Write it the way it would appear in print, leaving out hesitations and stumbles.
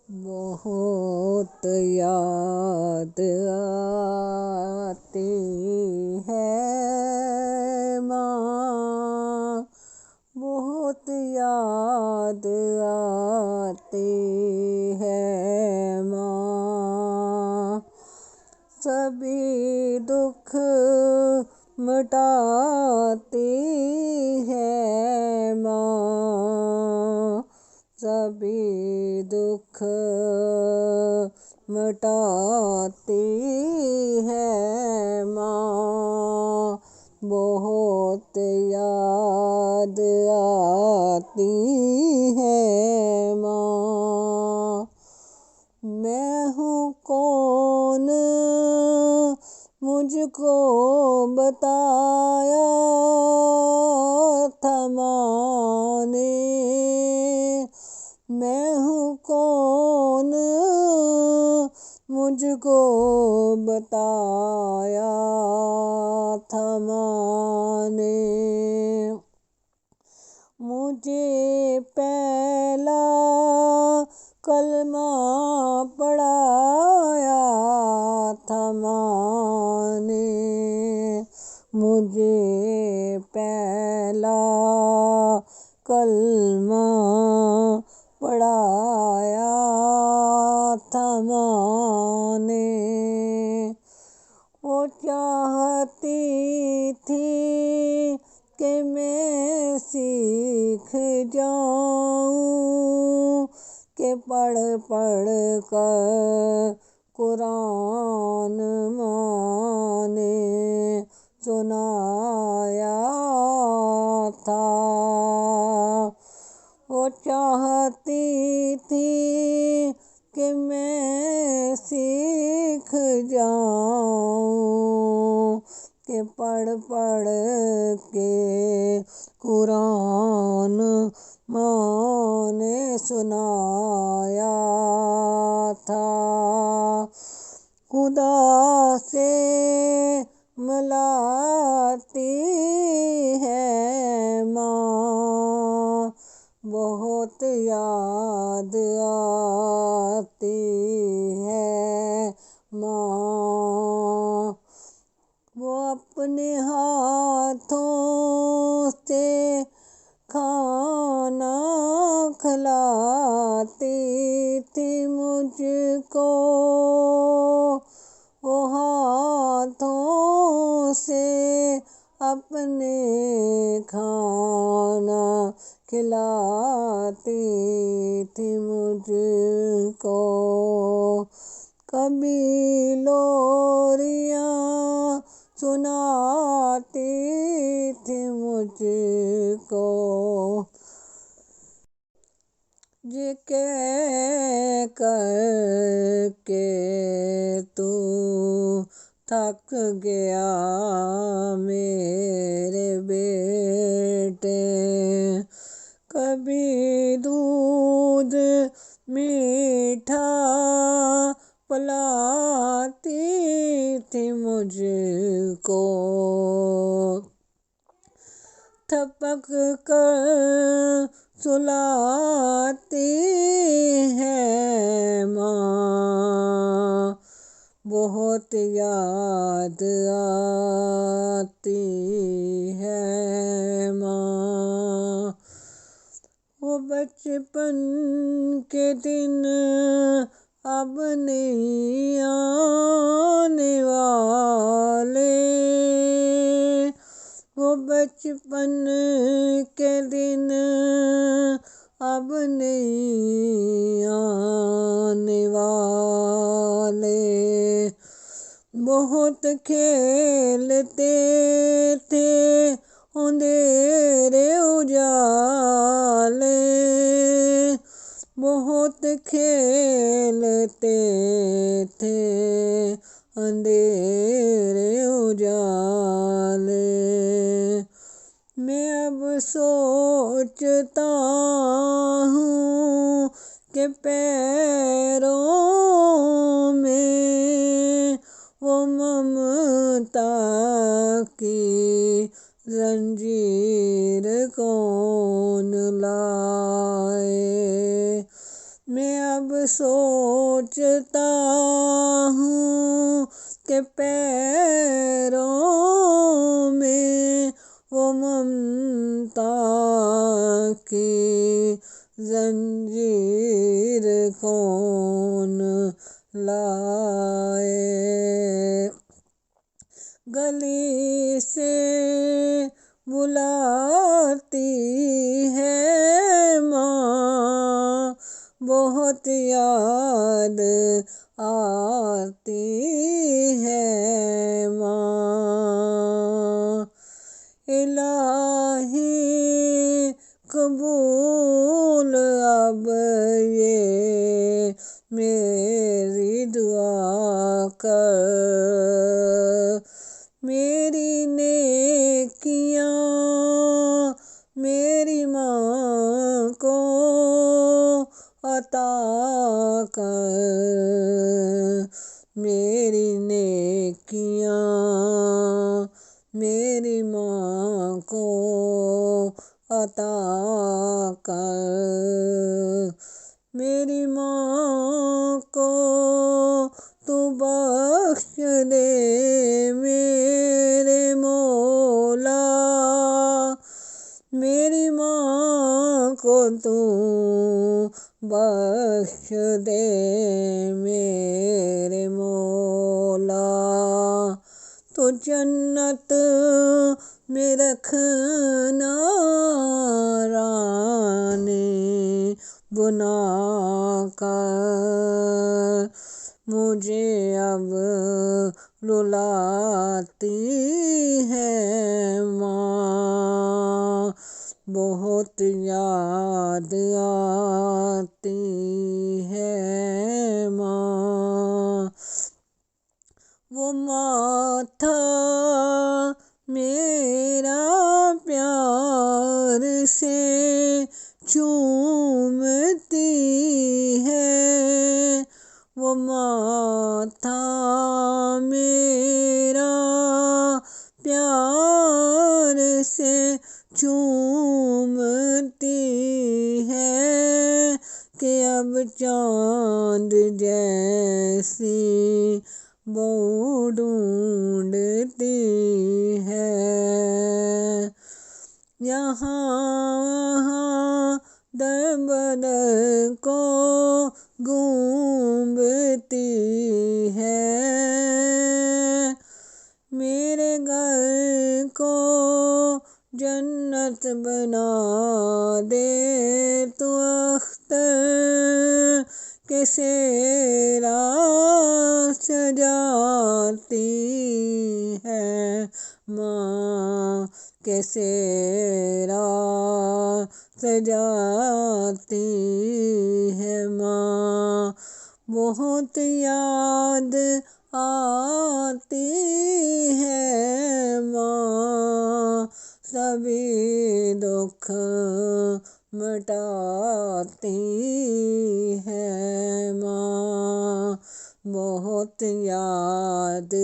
بہت یاد آتی ہے ماں، بہت یاد آتی ہے ماں، سبھی دکھ مٹاتی ہے ماں، سبھی دکھ مٹاتی ہے ماں، بہت یاد آتی ہے ماں۔ میں ہوں کون مجھ کو بتایا تھا ماں نے، میں ہوں کون مجھ کو بتایا تھا ماں نے، مجھے پہلا کلمہ پڑھایا تھا ماں نے، مجھے پہلا کلمہ پڑھایا تھا ماں نے، وہ چاہتی تھی کہ میں سیکھ جاؤں، کہ پڑھ پڑھ کر قرآن ماں نے سنایا تھا، وہ چاہتی تھی کہ میں سیکھ جاؤں، کہ پڑھ پڑھ کے قرآن ماں نے سنایا تھا، خدا سے ملاتی ہے ماں، بہت یاد آتی ہے ماں، وہ اپنے ہاتھوں سے کھانا کھلاتی تھی مجھ کو، وہ ہاتھوں سے اپنے کھانا کھلاتی تھی مجھ کو، کبھی لوریاں سناتی تھی مجھ کو، یہ کہہ کر کہ تو تھک گیا میرے بیٹے، کبھی دودھ میٹھا پلاتی تھی مجھ کو، تھپک کر سلاتی ہے ماں، بہت یاد آتی ہے ماں، وہ بچپن کے دن اب نہیں آنے والے، وہ بچپن کے دن اب نہیں آنے والے، بہت کھیلتے تھے اندھیرے اجالے، بہت کھیلتے تھے اندھیرے اجالے، میں اب سوچتا ہوں کہ پیروں میں وہ ممتا کی زنجیر کون لائے، میں اب سوچتا ہوں کہ پیروں میں وہ ممتا کی زنجیر کون لائے، گلی سے بلاتی ہے ماں، بہت یاد آتی ہے ماں، الہی قبول اب یہ میری دعا کر، میری نیکیاں میری ماں کو عطا کر، میری نیکیاں میری ماں کو عطا کر، میری ماں کو تو بخش دے میرے مولا، میری ماں کو تو بخش دے میرے مولا، تو جنت میں رکھنا رانے بنا کر، مجھے اب رلاتی ہے ماں، بہت یاد آتی ہے ماں، وہ ماتھا میرا پیار سے چومتی ہے، وہ ماتھا میرا پیار سے چومتی ہے، کہ اب چاند جیسی بہو ڈھونڈتی ہے، یہاں وہاں در بدر کو گھومتی ہے، میرے گھر کو جنت بنا دے تو اختر کے سیرا سجاتی ہے ماں، کے سیرا سجاتی ہے ماں، بہت یاد آتی ہے ماں، سبھی دکھ مٹاتی ہے ماں، بہت یاد